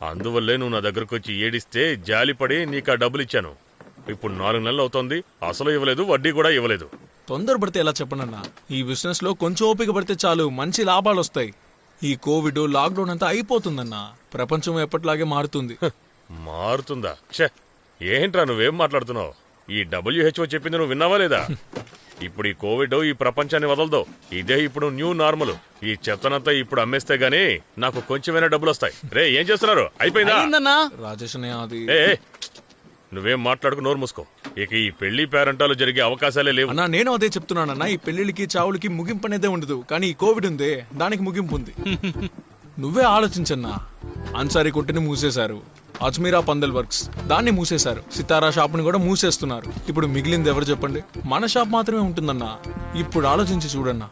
అందువల్లే నువ్వు నా దగ్గరకు వచ్చి ఏడిస్తే జాలిపడి నీకు ఆ డబ్బులు ఇచ్చాను. ఇప్పుడు 4 నెలలు అవుతోంది, అసలు ఇవ్వలేదు, వడ్డీ కూడా ఇవ్వలేదు. తొందరపడితే ఎలా చెప్పనన్నా, ఈ బిజినెస్ లో కొంచెం ఓపిక పడితే చాలు, మంచి లాభాలు వస్తాయి. ఈ కోవిడ్ లాక్డౌన్ అంతా అయిపోతుందన్నా, ప్రపంచం ఎప్పటిలాగే మారుతుంది. మారుతుందా? ఛే, ఏంట్రా నువ్వేం మాట్లాడుతున్నావు? ఈ WHO చెప్పింది నువ్వు విన్నావా లేదా? ఇప్పుడు ఈ కోవిడ్ ఈ ప్రపంచాన్ని వదలదు. ఇదే ఇప్పుడు న్యూ నార్మల్. ఈ చెత్తనంతా ఇప్పుడు అమ్మేస్తే గానీ నాకు కొంచెమైనా డబ్బులు వస్తాయి. రే, ఏం చేస్తున్నారు? అయిపోయిందా? రాజేష్ అది నువ్వేం మాట్లాడుకు, నోరు మూసుకో. ఇక ఈ పెళ్లి పేరంటాలు జరిగే అవకాశాలే లేవు. అన్నా, నేను అదే చెప్తున్నానన్నా, ఈ పెళ్లిళ్ళకి చావులకి ముగింపు అనేదే ఉండదు. కానీ ఈ కోవిడ్ ఉందే, దానికి ముగింపు ఉంది. నువ్వే ఆలోచించన్నా, అన్సారీ కొట్టిని మూసేశారు, అజ్మీరా పందల్ వర్క్స్ దాన్ని మూసేశారు, సితారా షాప్ని కూడా మూసేస్తున్నారు. ఇప్పుడు మిగిలింది ఎవరు చెప్పండి? మన షాప్ మాత్రమే ఉంటుందన్నా. ఇప్పుడు ఆలోచించి చూడన్నా.